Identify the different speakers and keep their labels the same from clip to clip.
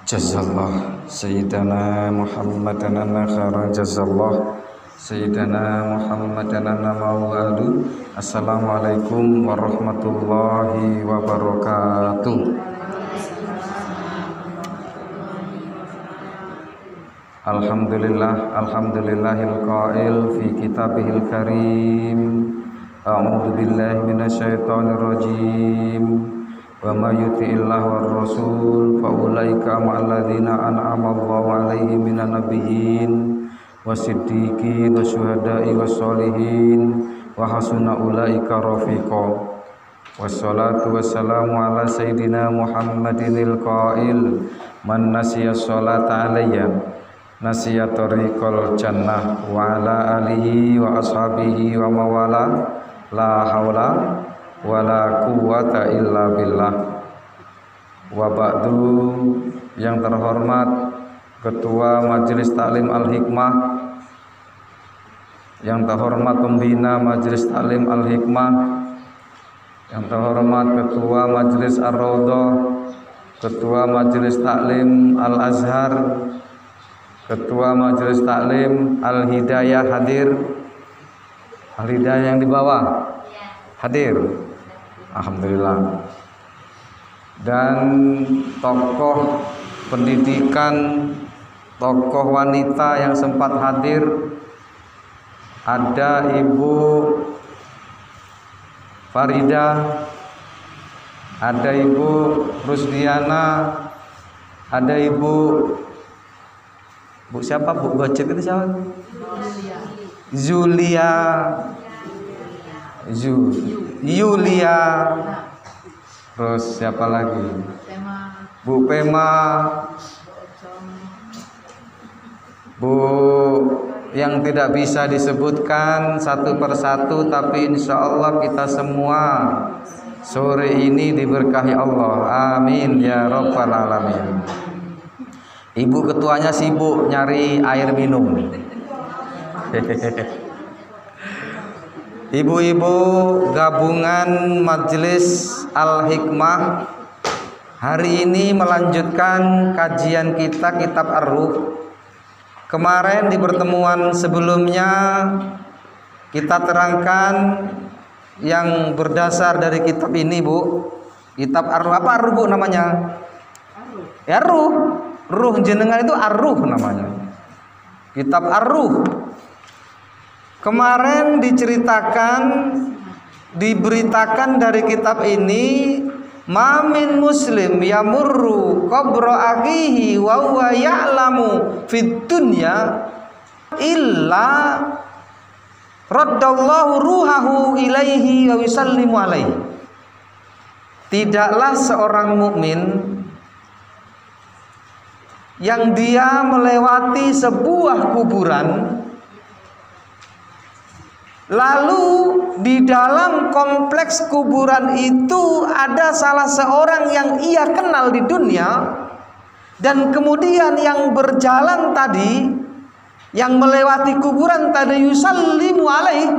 Speaker 1: Jazallah Sayyidana Muhammadan khairan jazallah Sayyidana Muhammadan mawadu. Assalamualaikum warahmatullahi wabarakatuh. Alhamdulillahil qail fi kitabihil karim. A'udzu billahi minasyaitonir rajim. Wa may yuti'illah war rasul fa ulaika ma'al ladzina an'ama Allahu 'alaihim minan nabiyyin wasiddiqin wasyuhada'i wassolihin wa hasuna ulaika rafiqa. Wassalatu wassalamu ala sayyidina Muhammadinil qail man nasiya sholata alayya nasiya tariqal jannah wa ala alihi wa ashabihi wa mawala la haula wala quwwata illa billah. Wa ba'du. Yang terhormat Ketua Majelis Taklim Al-Hikmah, yang terhormat Pembina Majelis Taklim Al-Hikmah, yang terhormat Ketua Majelis Ar-Raudhah, Ketua Majelis Taklim Al-Azhar, Ketua Majelis Taklim Al-Hidayah hadir. Al-Hidayah yang di bawah hadir, alhamdulillah. Dan tokoh pendidikan, tokoh wanita yang sempat hadir, ada Ibu Farida, ada Ibu Rusdiana, ada Ibu siapa? Bu Gocek itu siapa? Yulia. Terus siapa lagi? Bu Pema. Bu yang tidak bisa disebutkan satu persatu, tapi insya Allah kita semua sore ini diberkahi Allah. Amin ya rabbal alamin. Ibu ketuanya sibuk nyari air minum. Ibu-ibu gabungan Majelis Al-Hikmah hari ini melanjutkan kajian kita kitab Ar-Ruh. Kemarin di pertemuan sebelumnya kita terangkan yang berdasar dari kitab ini, Bu. Kitab Ar-Ruh, apa Ar-Ruh, Bu, namanya? Ya, Ruh. Ruh jenengan itu Ar-Ruh namanya. Kitab Ar-Ruh. Kemarin diberitakan dari kitab ini, mamin muslim yamurru qabra akhihi wa huwa ya'lamu fid dunya illa raddallahu ruhahu ilaihi wa yusallimu alaihi. Tidaklah seorang mukmin yang dia melewati sebuah kuburan, lalu di dalam kompleks kuburan itu ada salah seorang yang ia kenal di dunia, dan kemudian yang berjalan tadi, yang melewati kuburan tadi, yusallimu alaih,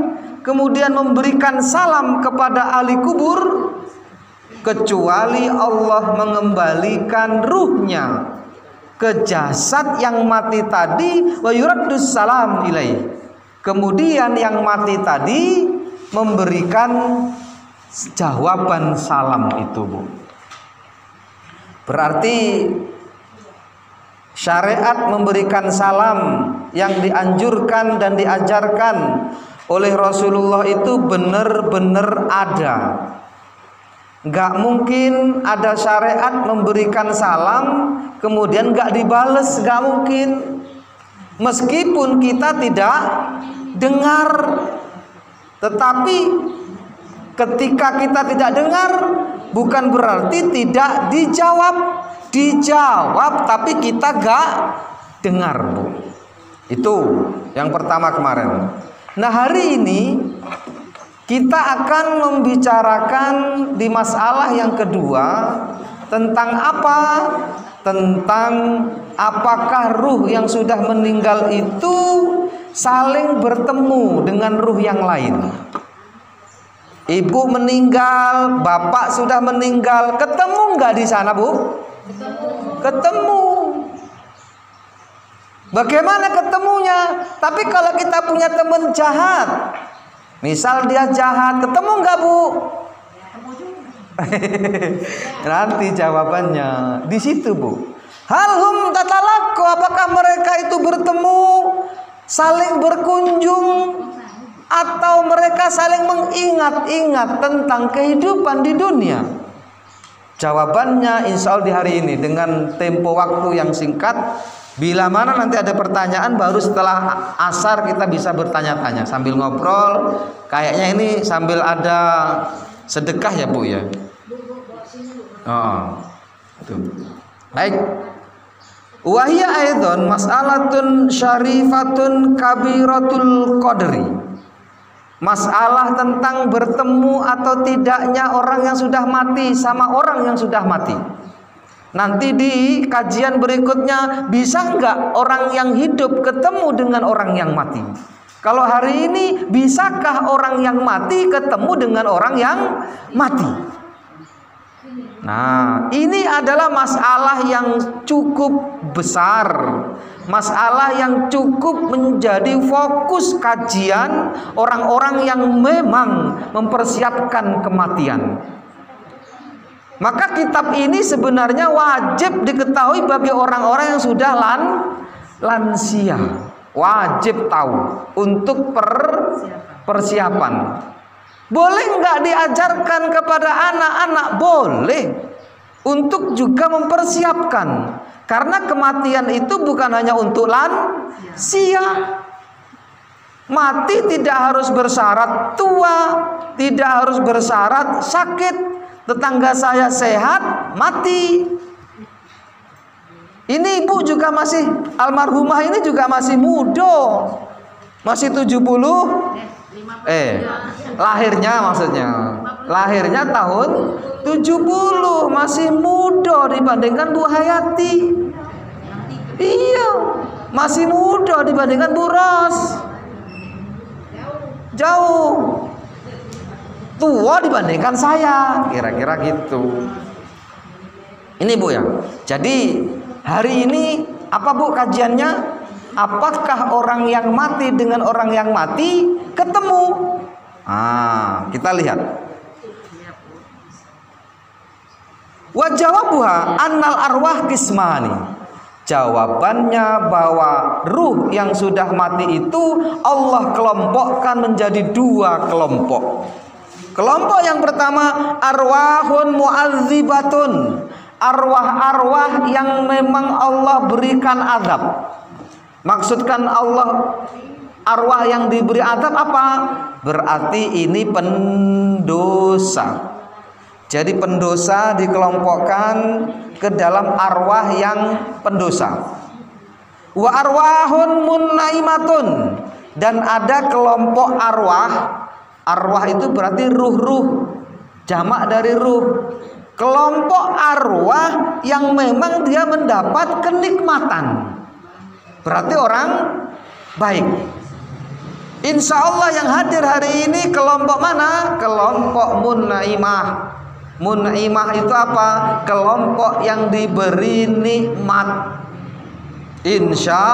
Speaker 1: kemudian memberikan salam kepada ahli kubur, kecuali Allah mengembalikan ruhnya ke jasad yang mati tadi, wa yuraddus salam ilaih. Kemudian yang mati tadi memberikan jawaban salam itu, Bu. Berarti syariat memberikan salam yang dianjurkan dan diajarkan oleh Rasulullah itu benar-benar ada. Gak mungkin ada syariat memberikan salam kemudian gak dibales, gak mungkin. Meskipun kita tidak dengar, tetapi ketika kita tidak dengar bukan berarti tidak dijawab, tapi kita gak dengar, Bu. Itu yang pertama kemarin. Nah, hari ini kita akan membicarakan di masalah yang kedua tentang apa? Tentang apakah ruh yang sudah meninggal itu saling bertemu dengan ruh yang lain. Ibu meninggal, bapak sudah meninggal, ketemu nggak di sana, Bu? Ketemu. Bagaimana ketemunya? Tapi kalau kita punya teman jahat, misal dia jahat, ketemu nggak Bu? Nanti jawabannya di situ Bu. Halhum tatalaqqa, apakah mereka itu bertemu, saling berkunjung, atau mereka saling mengingat-ingat tentang kehidupan di dunia? Jawabannya insya Allah di hari ini dengan tempo waktu yang singkat. Bila mana nanti ada pertanyaan, baru setelah asar kita bisa bertanya-tanya sambil ngobrol. Kayaknya ini sambil ada sedekah ya Bu ya. Oh, tuh. Baik. Wahia aidon mas'alatun syarifatun kabiratul qadri. Masalah tentang bertemu atau tidaknya orang yang sudah mati sama orang yang sudah mati. Nanti di kajian berikutnya, bisa nggak orang yang hidup ketemu dengan orang yang mati? Kalau hari ini, bisakah orang yang mati ketemu dengan orang yang mati? Nah, ini adalah masalah yang cukup besar, masalah yang cukup menjadi fokus kajian orang-orang yang memang mempersiapkan kematian. Maka kitab ini sebenarnya wajib diketahui bagi orang-orang yang sudah lansia. Wajib tahu untuk persiapan. Boleh nggak diajarkan kepada anak-anak? Boleh. Untuk juga mempersiapkan. Karena kematian itu bukan hanya untuk lansia. Mati tidak harus bersyarat tua, tidak harus bersyarat sakit. Tetangga saya sehat, mati. Ini ibu juga masih, almarhumah ini juga masih muda. Masih 70. Lahirnya maksudnya. Lahirnya tahun 70, masih muda dibandingkan Bu Hayati. Iya, masih muda dibandingkan Bu Ros. Jauh. Tua dibandingkan saya, kira-kira gitu. Ini Bu ya. Jadi hari ini apa Bu kajiannya? Apakah orang yang mati dengan orang yang mati ketemu? Kita lihat. Wa jawabuha annal arwah qismani. Jawabannya bahwa ruh yang sudah mati itu Allah kelompokkan menjadi 2 kelompok. Kelompok yang pertama arwahun mu'adzibatun, arwah-arwah yang memang Allah berikan azab. Maksudkan Allah arwah yang diberi azab apa? Berarti ini pendosa. Jadi pendosa dikelompokkan ke dalam arwah yang pendosa. Wa arwahun munnaimatun, dan ada kelompok arwah. Arwah itu berarti ruh-ruh, jamak dari ruh. Kelompok arwah yang memang dia mendapat kenikmatan, berarti orang baik. Insya Allah yang hadir hari ini kelompok mana? Kelompok munnaimah. Munnaimah itu apa? Kelompok yang diberi nikmat. Insya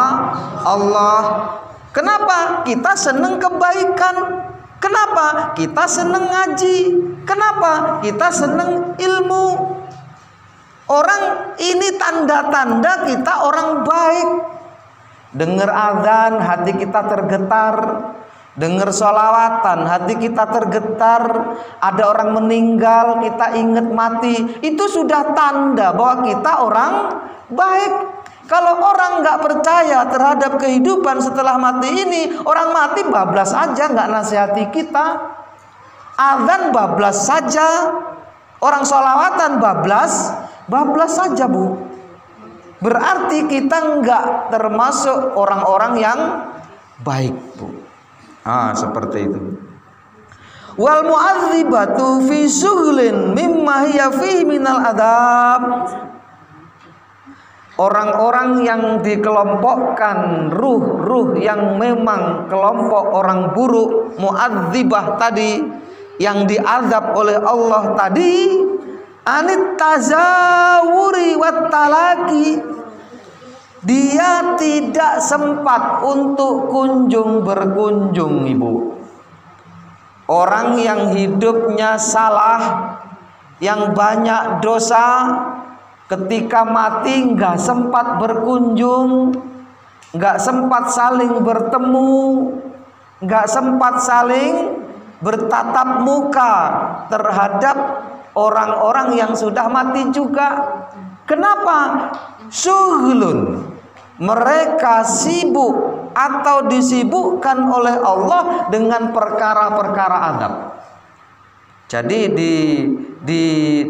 Speaker 1: Allah. Kenapa? Kita senang kebaikan. Kenapa? Kita senang ngaji. Kenapa? Kita senang ilmu. Orang ini tanda-tanda kita orang baik. Dengar azan, hati kita tergetar. Dengar sholawatan, hati kita tergetar. Ada orang meninggal, kita ingat mati. Itu sudah tanda bahwa kita orang baik. Kalau orang nggak percaya terhadap kehidupan setelah mati ini, orang mati bablas aja, nggak nasihati kita. Azan bablas saja, orang sholawatan bablas saja Bu. Berarti kita nggak termasuk orang-orang yang baik Bu. Seperti itu. Wal mu'adzibatu fi syughlin mimma hiya fihi minal adab. Orang-orang yang dikelompokkan ruh-ruh yang memang kelompok orang buruk, mu'adzibah tadi, yang diazab oleh Allah tadi, anit tazawuri wat talaki, dia tidak sempat untuk berkunjung, Ibu. Orang yang hidupnya salah, yang banyak dosa, ketika mati nggak sempat berkunjung, nggak sempat saling bertemu, nggak sempat saling bertatap muka terhadap orang-orang yang sudah mati juga. Kenapa? Syughlun, mereka sibuk atau disibukkan oleh Allah dengan perkara-perkara adab. Jadi di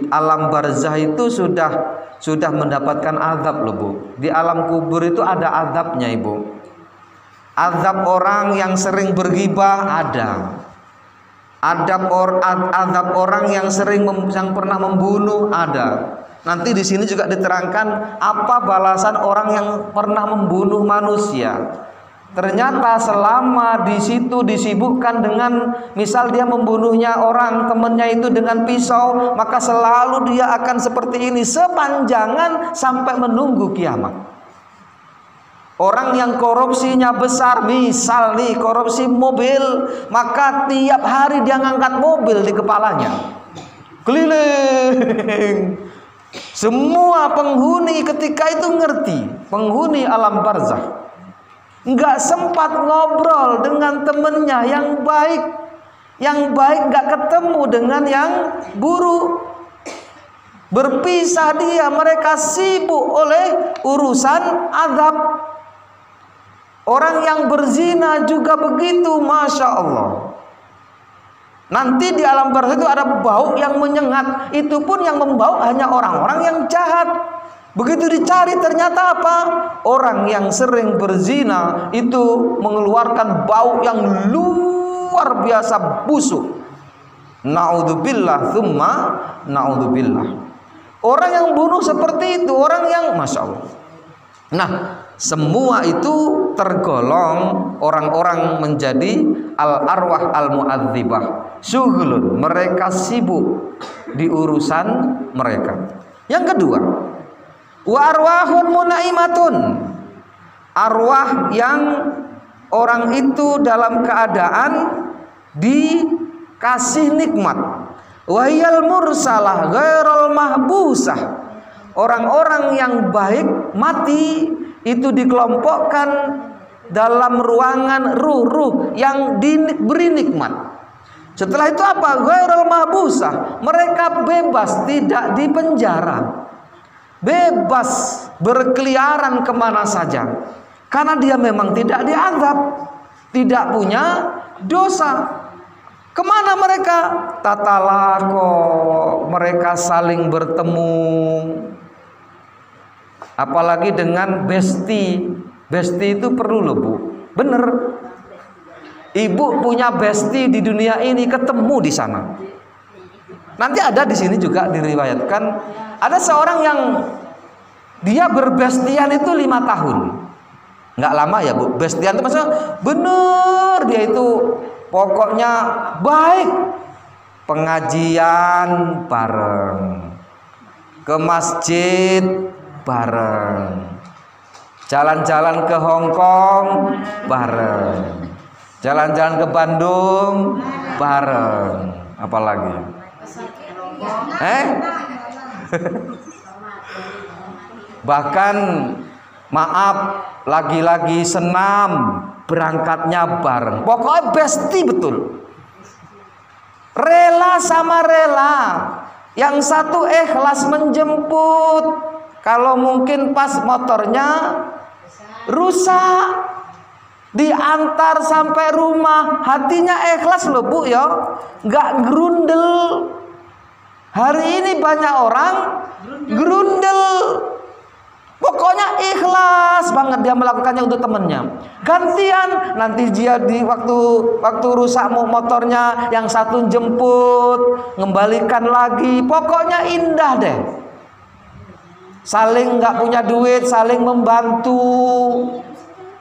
Speaker 1: alam barzah itu sudah mendapatkan azab loh, Bu. Di alam kubur itu ada azabnya, Ibu. Azab orang yang sering berghibah ada. Azab orang yang yang pernah membunuh ada. Nanti di sini juga diterangkan apa balasan orang yang pernah membunuh manusia. Ternyata selama di situ disibukkan dengan, misal dia membunuhnya orang temannya itu dengan pisau, maka selalu dia akan seperti ini sepanjangan sampai menunggu kiamat. Orang yang korupsinya besar, misal nih korupsi mobil, maka tiap hari dia ngangkat mobil di kepalanya, keliling. Semua penghuni ketika itu ngerti, penghuni alam barzah nggak sempat ngobrol dengan temennya yang baik nggak ketemu dengan yang buruk. Berpisah dia, mereka sibuk oleh urusan azab. Orang yang berzina juga begitu, Masya Allah. Nanti di alam barzah itu ada bau yang menyengat. Itu pun yang membau hanya orang-orang yang jahat. Begitu dicari ternyata apa? Orang yang sering berzina itu mengeluarkan bau yang luar biasa busuk. Naudzubillah tsumma naudzubillah. Orang yang bunuh seperti itu, orang yang Masya Allah. Nah, semua itu tergolong orang-orang menjadi al-arwah al-mu'adzibah. Syughlun, mereka sibuk di urusan mereka. Yang kedua, wa arwahun munaimatun, arwah yang orang itu dalam keadaan dikasih nikmat. Wahiyal mursalah ghairul mahbusah, orang-orang yang baik mati itu dikelompokkan dalam ruangan ruh-ruh yang diberi nikmat. Setelah itu apa? Ghairul mahbusah, mereka bebas, tidak dipenjara, bebas berkeliaran kemana saja, karena dia memang tidak diazab, tidak punya dosa. Kemana mereka? Tatalako, mereka saling bertemu. Apalagi dengan besti. Besti itu perlu loh, Bu. Bener. Ibu punya besti di dunia ini, ketemu di sana. Nanti ada di sini juga diriwayatkan ada seorang yang dia berbestian itu 5 tahun. Nggak lama ya, Bu. Bestian itu maksudnya bener, dia itu pokoknya baik. Pengajian bareng, ke masjid bareng, jalan-jalan ke Hong Kong bareng, jalan-jalan ke Bandung bareng, apalagi bahkan maaf, lagi-lagi senam berangkatnya bareng. Pokoknya besti betul, rela sama rela. Yang satu ikhlas menjemput, kalau mungkin pas motornya rusak, diantar sampai rumah, hatinya ikhlas loh, Bu ya, nggak gerundel. Hari ini banyak orang gerundel, pokoknya ikhlas banget dia melakukannya untuk temennya. Gantian nanti dia di waktu rusak motornya, yang satu jemput, ngembalikan lagi, pokoknya indah deh. Saling nggak punya duit, saling membantu.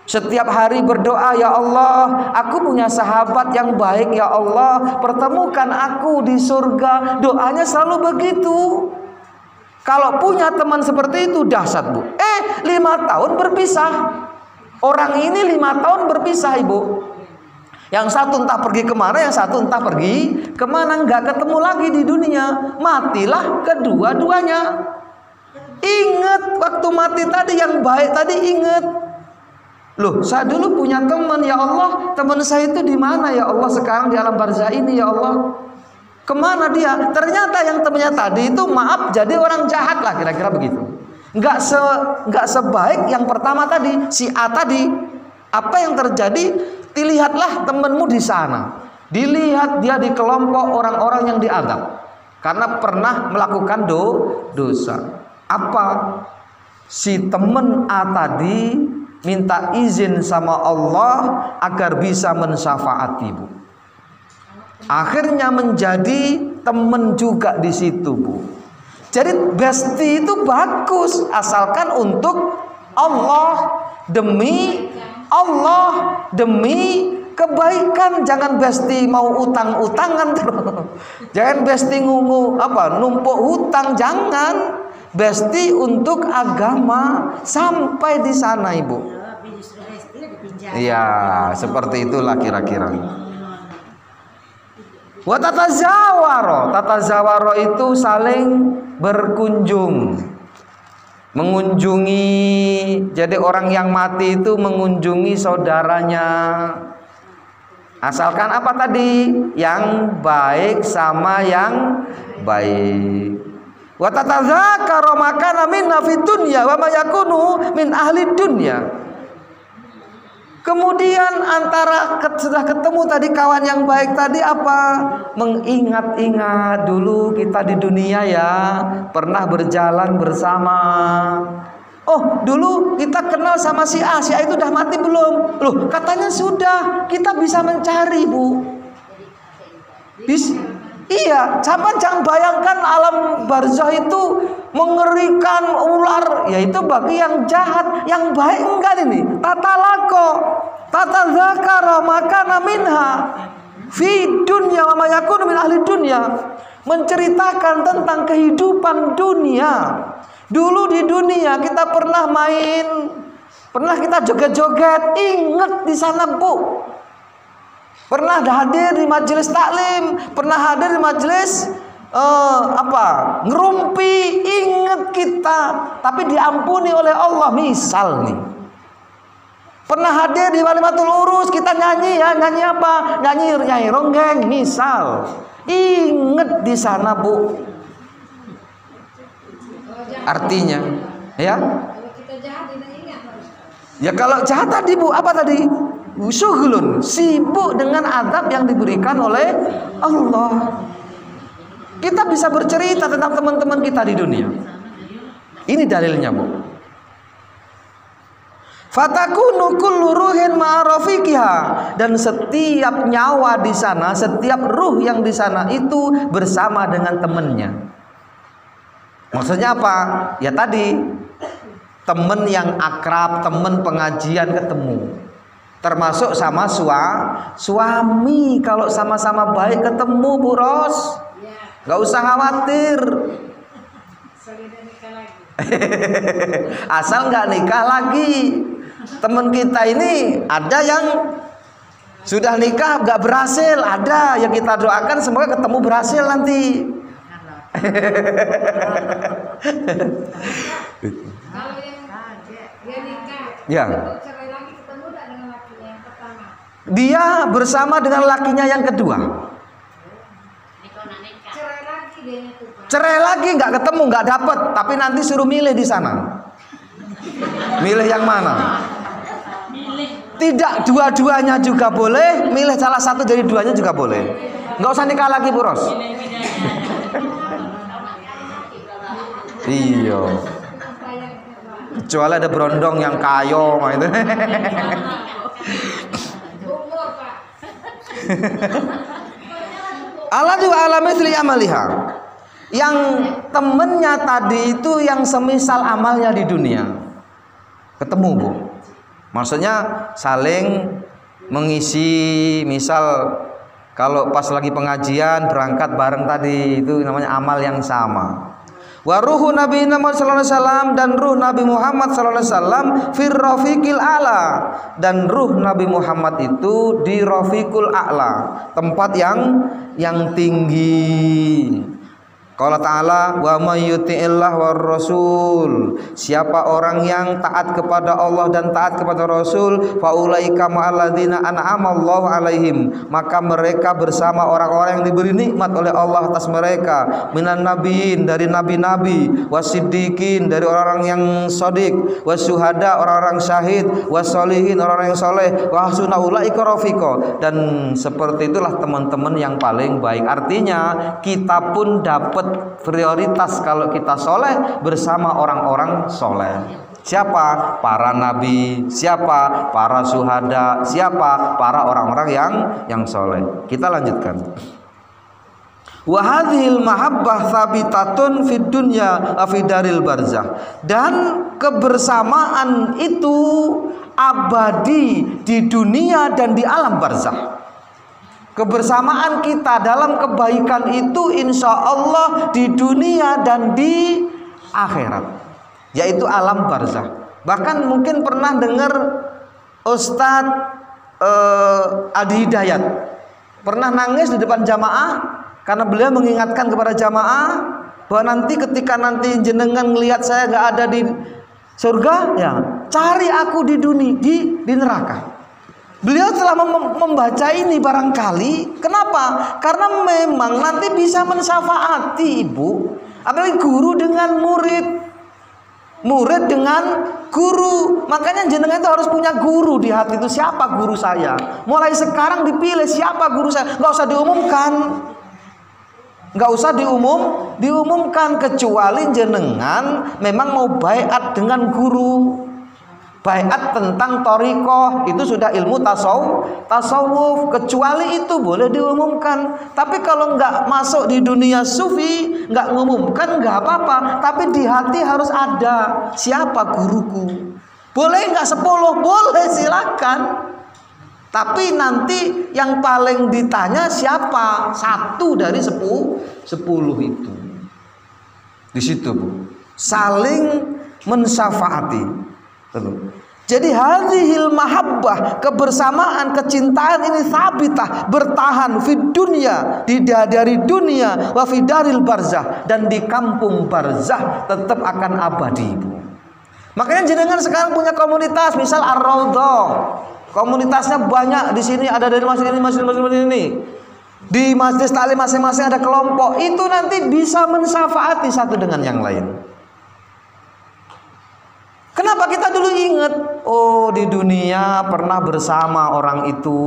Speaker 1: Setiap hari berdoa, ya Allah, aku punya sahabat yang baik, ya Allah, pertemukan aku di surga. Doanya selalu begitu.
Speaker 2: Kalau punya teman seperti itu dahsyat, Bu. 5 tahun berpisah. Orang ini 5 tahun berpisah, Ibu. Yang satu entah pergi kemana, yang satu entah pergi kemana, nggak ketemu lagi di dunia. Matilah kedua-duanya. Ingat waktu mati tadi, yang baik tadi ingat. Loh, saya dulu punya teman, ya Allah, teman saya itu di mana ya Allah sekarang di alam barzah ini ya Allah? Kemana dia? Ternyata yang temannya tadi itu maaf jadi orang jahat lah, kira-kira begitu. Nggak sebaik yang pertama tadi, si A tadi. Apa yang terjadi? Dilihatlah temanmu di sana. Dilihat dia di kelompok orang-orang yang diadab karena pernah melakukan dosa. Apa? Si teman A tadi minta izin sama Allah agar bisa mensyafaati, Bu. Akhirnya menjadi teman juga di situ, Bu. Jadi bestie itu bagus asalkan untuk Allah, demi Allah, demi kebaikan. Jangan bestie mau utang-utangan terus. Jangan bestie numpuk hutang, jangan. Bestie untuk agama sampai di sana, Ibu. Iya, seperti itulah kira-kira. Wa tatazawaro itu saling berkunjung, mengunjungi. Jadi orang yang mati itu mengunjungi saudaranya. Asalkan apa tadi? Yang baik sama yang baik. Wa tatazakaru makana minna fid dunya wa ma yakunu min ahli dunya. Kemudian antara sudah ketemu tadi kawan yang baik tadi apa? Mengingat-ingat dulu kita di dunia ya pernah berjalan bersama. Oh, dulu kita kenal sama si A itu udah mati belum? Loh, katanya sudah. Kita bisa mencari, Bu. Iya, jangan bayangkan alam barzah itu mengerikan, ular, yaitu bagi yang jahat. Yang baik enggak ini? Tata zakara makana minha fi dunya wa ma yakunu min ahli dunya. Menceritakan tentang kehidupan dunia. Dulu di dunia kita pernah main, pernah kita joget-joget, ingat di sana, Bu. Pernah hadir di majelis taklim, pernah hadir di majelis ngerumpi, ingat kita, tapi diampuni oleh Allah. Misal nih, pernah hadir di walimatul urus, kita nyanyi ya, nyanyi apa? Nyanyi ronggeng, misal. Ingat di sana, Bu. Artinya, ya. Ya kalau jahat tadi, Bu, apa tadi? Syughulun, sibuk dengan adab yang diberikan oleh Allah. Kita bisa bercerita tentang teman-teman kita di dunia. Ini dalilnya, Bu. Fatakunu kullu ruhin ma'arafikiha, dan setiap nyawa di sana, setiap ruh yang di sana itu bersama dengan temannya. Maksudnya apa? Ya tadi, teman yang akrab, teman pengajian ketemu. Termasuk sama suami, kalau sama-sama baik ketemu, Bu Ros, nggak usah khawatir. Asal nggak nikah lagi. Teman kita ini ada yang sudah nikah nggak berhasil, ada yang kita doakan semoga ketemu berhasil nanti.
Speaker 3: Kalau yang dia nikah,
Speaker 2: Ya.
Speaker 3: cerai lagi ketemu tak dengan lakinya yang pertama?
Speaker 2: Dia bersama dengan lakinya yang kedua.
Speaker 3: Cerai lagi dia itu, Pak.
Speaker 2: Cerai lagi nggak ketemu, nggak dapet, tapi nanti suruh milih di sana. Milih yang mana? Tidak dua-duanya juga boleh, milih salah satu dari duanya juga boleh. Nggak usah nikah lagi, Bu Ros. Iya. Kecuali ada berondong yang kayo itu.
Speaker 3: Umur, Pak.
Speaker 2: Allah juga alami sli amaliha. Yang temennya tadi itu yang semisal amalnya di dunia. Ketemu, Bu. Maksudnya saling mengisi, misal kalau pas lagi pengajian berangkat bareng tadi, itu namanya amal yang sama. Wa ruhu Nabi Muhammad sallallahu alaihi wasallam, dan ruh Nabi Muhammad sallallahu alaihi wasallam fir rafiqil a'la, dan ruh Nabi Muhammad itu di rafiqul a'la, tempat yang tinggi. Qala ta'ala wa may yuti'illah war rasul, siapa orang yang taat kepada Allah dan taat kepada Rasul, faulaika ma'alladzina an'amallahu alaihim, maka mereka bersama orang-orang yang diberi nikmat oleh Allah atas mereka, minan nabiyyin, dari nabi-nabi, wasiddiqin, dari orang-orang yang shadiq, wasyuhada, orang-orang syahid, wassolihin, orang-orang yang soleh, wa hasuna ulaika rafiqa, dan seperti itulah teman-teman yang paling baik. Artinya kita pun dapat prioritas kalau kita soleh bersama orang-orang soleh. Siapa? Para nabi. Siapa? Para syuhada. Siapa? Para orang-orang yang soleh. Kita lanjutkan. Wa hadhil mahabbah thabitatun fid dunya fi daril barzah, dan kebersamaan itu abadi di dunia dan di alam barzah. Kebersamaan kita dalam kebaikan itu insya Allah di dunia dan di akhirat, yaitu alam barzah. Bahkan mungkin pernah dengar Ustadz Adi Hidayat pernah nangis di depan jamaah karena beliau mengingatkan kepada jamaah bahwa nanti ketika nanti jenengan melihat saya gak ada di surga, ya cari aku di dunia, di neraka. Beliau telah membaca ini barangkali. Kenapa? Karena memang nanti bisa mensyafaati, Ibu. Apalagi guru dengan murid, murid dengan guru. Makanya jenengan itu harus punya guru di hati itu. Siapa guru saya? Mulai sekarang dipilih siapa guru saya. Nggak usah diumumkan. Nggak usah diumumkan, kecuali jenengan memang mau baiat dengan guru. Baiat tentang thariqah itu sudah ilmu tasawuf, kecuali itu boleh diumumkan. Tapi kalau nggak masuk di dunia sufi, nggak ngumumkan nggak apa-apa. Tapi di hati harus ada siapa guruku. Boleh nggak 10? Boleh, silakan. Tapi nanti yang paling ditanya siapa? 1 dari 10 itu. Di situ, Bu. Saling mensyafaati. Jadi hadhil mahabbah, kebersamaan, kecintaan ini sabitah, bertahan fid dunya, dari dunia, wa fi daril barzah, dan di kampung barzah tetap akan abadi, Bu. Makanya jenengan sekarang punya komunitas, misal Ar-Raudhah. Komunitasnya banyak di sini, ada dari masjid ini. Di masjid taklim masing-masing ada kelompok. Itu nanti bisa mensyafaati satu dengan yang lain. Kenapa kita dulu ingat? Oh, di dunia pernah bersama orang itu.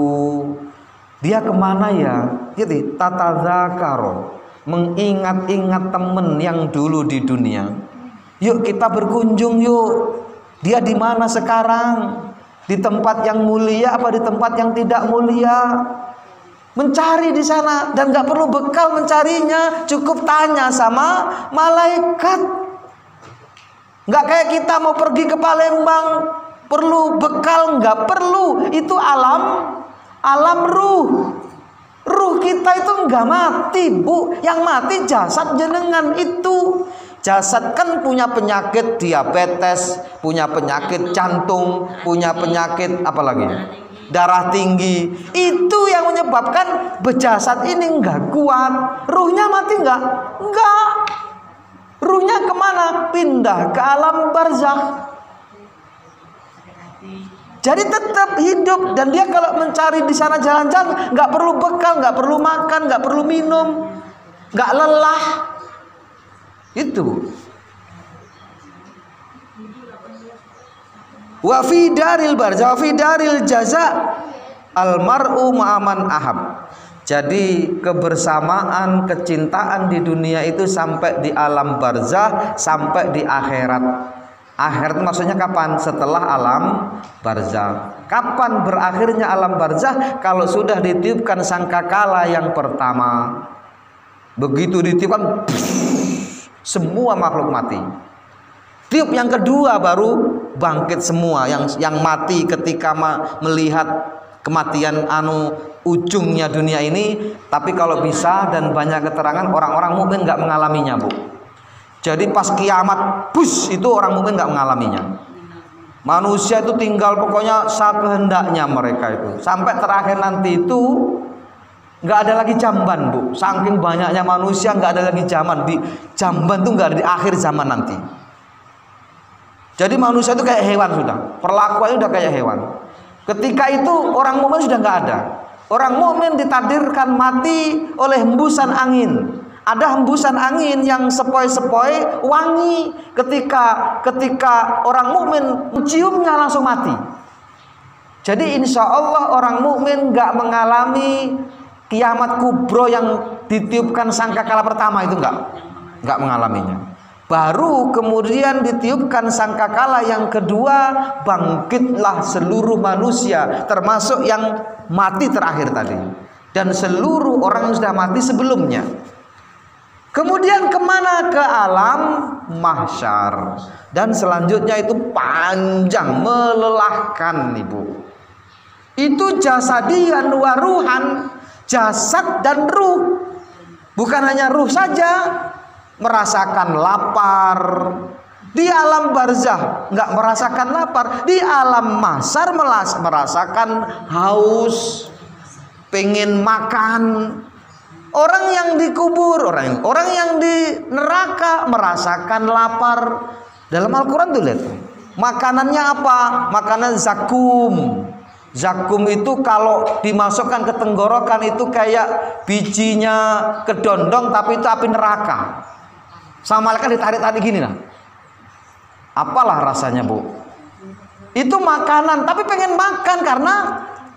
Speaker 2: Dia kemana ya? Gitu, tatadzakaro, mengingat-ingat temen yang dulu di dunia. Yuk kita berkunjung yuk. Dia di mana sekarang? Di tempat yang mulia apa di tempat yang tidak mulia? Mencari di sana, dan gak perlu bekal mencarinya, cukup tanya sama malaikat. Nggak kayak kita mau pergi ke Palembang perlu bekal, nggak perlu. Itu alam ruh kita itu nggak mati, Bu. Yang mati jasad jenengan itu. Jasad kan punya penyakit diabetes, punya penyakit jantung, punya penyakit apa lagi? Darah tinggi. Itu yang menyebabkan jasad ini nggak kuat. Ruhnya mati nggak? Nggak. Ruhnya kemana? Pindah ke alam barzakh. Jadi tetap hidup, dan dia kalau mencari di sana jalan-jalan nggak perlu bekal, nggak perlu makan, nggak perlu minum, nggak lelah. Itu. Wa fi daril barzakh, wa fi daril jaza al mar'u ma'aman ahab. Jadi kebersamaan, kecintaan di dunia itu sampai di alam barzah, sampai di akhirat. Akhirat maksudnya kapan? Setelah alam barzah. Kapan berakhirnya alam barzah? Kalau sudah ditiupkan sangkakala yang pertama. Begitu ditiupkan, semua makhluk mati. Tiup yang kedua baru bangkit semua. Yang mati ketika melihat kematian ujungnya dunia ini. Tapi kalau bisa dan banyak keterangan, orang-orang mukmin nggak mengalaminya, Bu. Jadi pas kiamat, bus, itu orang mukmin nggak mengalaminya. Manusia itu tinggal pokoknya sekehendaknya mereka itu. Sampai terakhir nanti itu nggak ada lagi jamban, Bu. Saking banyaknya manusia nggak ada lagi jamban. Di jamban tuh nggak ada di akhir zaman nanti. Jadi manusia itu kayak hewan sudah. Perlakuannya udah kayak hewan. Ketika itu orang mukmin sudah nggak ada. Orang mukmin ditakdirkan mati oleh hembusan angin. Ada hembusan angin yang sepoi-sepoi wangi. Ketika orang mukmin menciumnya langsung mati. Jadi insya Allah orang mukmin nggak mengalami kiamat kubro yang ditiupkan sangkakala pertama itu nggak mengalaminya. Baru kemudian ditiupkan sangkakala yang kedua, bangkitlah seluruh manusia termasuk yang mati terakhir tadi dan seluruh orang yang sudah mati sebelumnya. Kemudian kemana? Ke alam mahsyar. Dan selanjutnya itu panjang, melelahkan, Ibu. Itu jasadian waruhan, jasad dan ruh. Bukan hanya ruh saja, merasakan lapar. Di alam barzah nggak merasakan lapar. Di alam mahsyar merasakan haus, pengen makan. Orang yang dikubur, orang yang di neraka merasakan lapar. Dalam Al-Quran tuh lihat, makanannya apa? Makanan zakum. Zakum itu kalau dimasukkan ke tenggorokan itu kayak bijinya kedondong, tapi itu api neraka. Sama malaikat ditarik-tarik gini lah. Apalah rasanya, Bu? Itu makanan, tapi pengen makan karena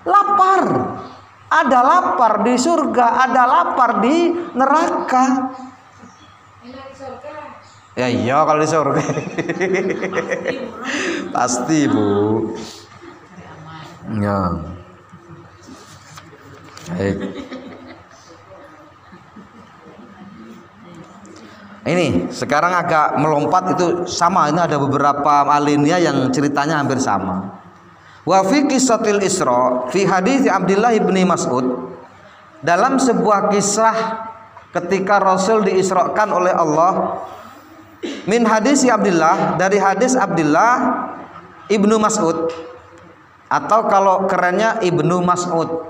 Speaker 2: lapar. Ada lapar di surga, ada lapar di neraka.
Speaker 3: Enak di surga.
Speaker 2: Ya iya kalau di surga. Pasti, Bu. Ya. Baik. Ini sekarang agak melompat, itu sama. Ini ada beberapa alinea yang ceritanya hampir sama. Wa fi qissatil Isra fi hadits Abdullah bin Mas'ud, dalam sebuah kisah ketika Rasul diisrakan oleh Allah, min hadis Abdullah, dari hadis Abdullah ibnu Mas'ud, atau kalau kerennya Ibnu Mas'ud.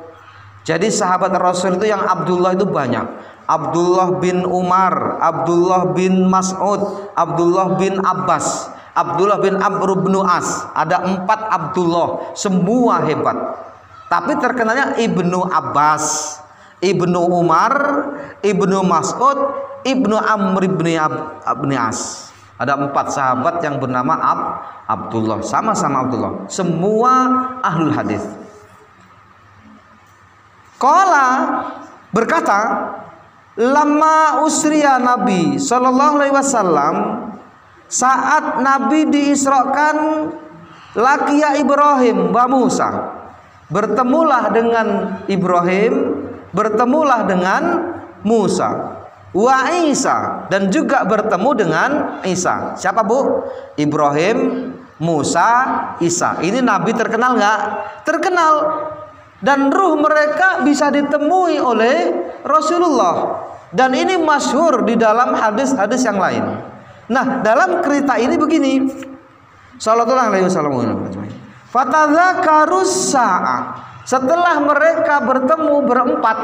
Speaker 2: Jadi sahabat Rasul itu yang Abdullah itu banyak. Abdullah bin Umar, Abdullah bin Mas'ud, Abdullah bin Abbas, Abdullah bin Amr bin As. Ada 4 Abdullah, semua hebat. Tapi terkenalnya Ibnu Abbas, Ibnu Umar, Ibnu Mas'ud, Ibnu Amr bin As. Ada 4 sahabat yang bernama Abdullah, sama-sama Abdullah, semua ahlul hadis. Qala berkata, lama usriya Nabi sallallahu alaihi wasallam, saat Nabi diisrakan, laqiya Ibrahim wa Musa, bertemulah dengan Ibrahim, bertemulah dengan Musa, wa Isa, dan juga bertemu dengan Isa. Siapa, Bu? Ibrahim, Musa, Isa. Ini Nabi terkenal nggak? Terkenal. Dan ruh mereka bisa ditemui oleh Rasulullah. Dan ini masyhur di dalam hadis-hadis yang lain. Nah, dalam cerita ini begini. Sallallahu alaihi wasallam. Fatadzakarus sa'ah. Setelah mereka bertemu berempat,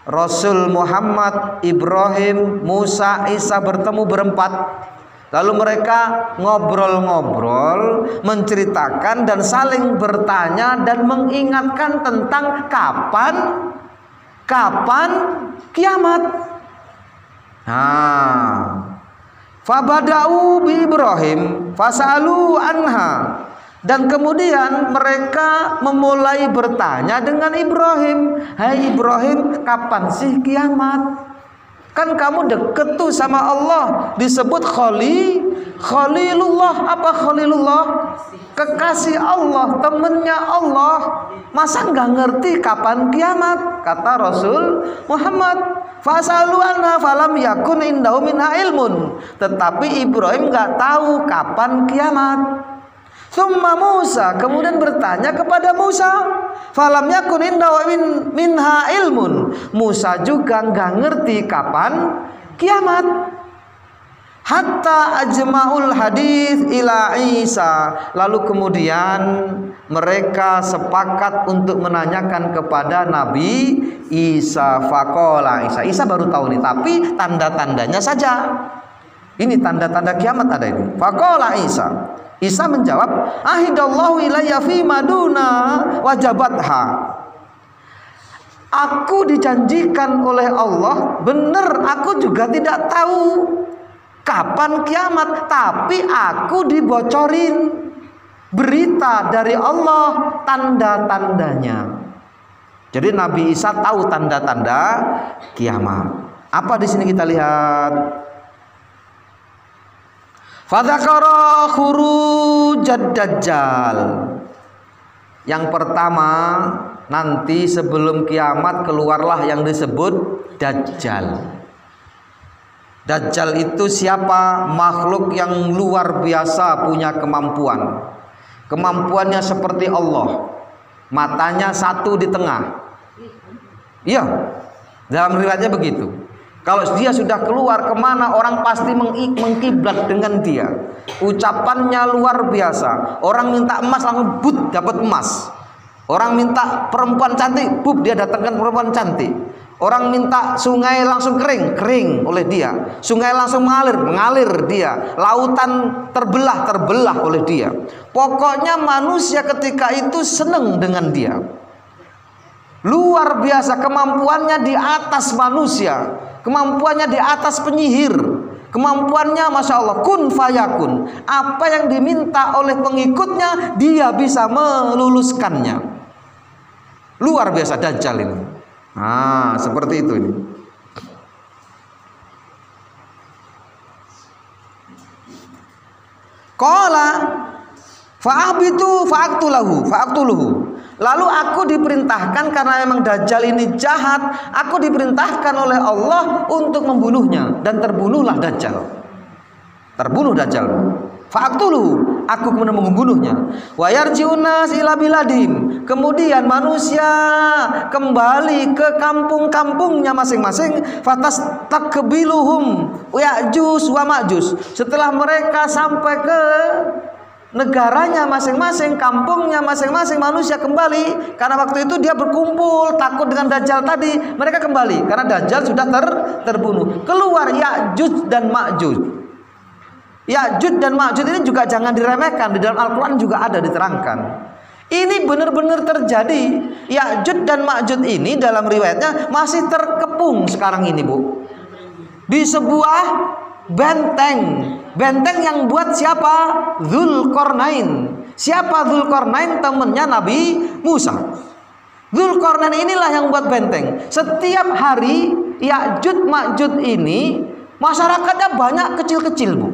Speaker 2: Rasul Muhammad, Ibrahim, Musa, Isa bertemu berempat. Lalu mereka ngobrol-ngobrol, menceritakan dan saling bertanya dan mengingatkan tentang kapan kiamat. Fabada'u bi Ibrahim fasalu anha. Dan kemudian mereka memulai bertanya dengan Ibrahim. Hai Ibrahim, kapan sih kiamat? Kan kamu deket tuh sama Allah, disebut Khalilullah. Apa Khalilullah? Kekasih Allah, temennya Allah. Masa nggak ngerti kapan kiamat? Kata Rasul Muhammad, fasalu anha falam yakun indahu minha ilmun. Tetapi Ibrahim nggak tahu kapan kiamat. Summa Musa, kemudian bertanya kepada Musa, falam yakun indahu minha ilmun. Musa juga nggak ngerti kapan kiamat. hatta ajma'ul hadis ila Isa. Lalu kemudian mereka sepakat untuk menanyakan kepada Nabi Isa. Faqala Isa. Isa baru tahu nih, tapi tanda-tandanya saja. Ini tanda-tanda kiamat ada ini. Faqala Isa. Isa menjawab, ahidallahu ilayya fi maduna wajabatha. Aku dijanjikan oleh Allah, benar aku juga tidak tahu kapan kiamat, tapi aku dibocorin berita dari Allah tanda-tandanya. Jadi Nabi Isa tahu tanda-tanda kiamat. Apa di sini kita lihat? Fadzakara khurujad dajjal. Yang pertama, nanti sebelum kiamat keluarlah yang disebut Dajjal. Dajjal itu siapa? Makhluk yang luar biasa punya kemampuan. Kemampuannya seperti Allah. Matanya satu di tengah. Iya, dalam riwayatnya begitu. Kalau dia sudah keluar kemana, orang pasti mengkiblat dengan dia. Ucapannya luar biasa. Orang minta emas langsung but dapat emas. Orang minta perempuan cantik, bub dia datangkan perempuan cantik. Orang minta sungai langsung kering oleh dia. Sungai langsung mengalir dia. Lautan terbelah oleh dia. Pokoknya manusia ketika itu senang dengan dia. Luar biasa kemampuannya di atas manusia. Kemampuannya di atas penyihir. Kemampuannya Masya Allah kun fayakun. Apa yang diminta oleh pengikutnya dia bisa meluluskannya. Luar biasa Dajjal ini. Nah, seperti itu ini. Qala fa'ahbitu fa'aktuluhu. Lalu aku diperintahkan, karena memang Dajjal ini jahat, aku diperintahkan oleh Allah untuk membunuhnya, dan terbunuhlah Dajjal. Terbunuh Dajjal. Fa'aktuluhu, aku kemudian membunuhnya. Wa yarji'unas ila biladim. Kemudian manusia kembali ke kampung-kampungnya masing-masing. Fatastakbiluhum Ya'juj wa Ma'juj. Setelah mereka sampai ke negaranya masing-masing, kampungnya masing-masing, manusia kembali. Karena waktu itu dia berkumpul takut dengan Dajjal tadi. Mereka kembali karena Dajjal sudah terbunuh. Keluar Ya'juj dan Ma'juj. Ya'juj dan Ma'juj ini juga jangan diremehkan. Di dalam Al-Quran juga ada diterangkan. Ini benar-benar terjadi. Ya'juj dan Ma'juj ini dalam riwayatnya masih terkepung sekarang ini, Bu, di sebuah benteng. Benteng yang buat siapa? Dzulqarnain. Siapa Dzulqarnain? Temannya Nabi Musa. Dzulqarnain inilah yang buat benteng. Setiap hari Ya'juj Ma'juj ini masyarakatnya banyak kecil-kecil, Bu.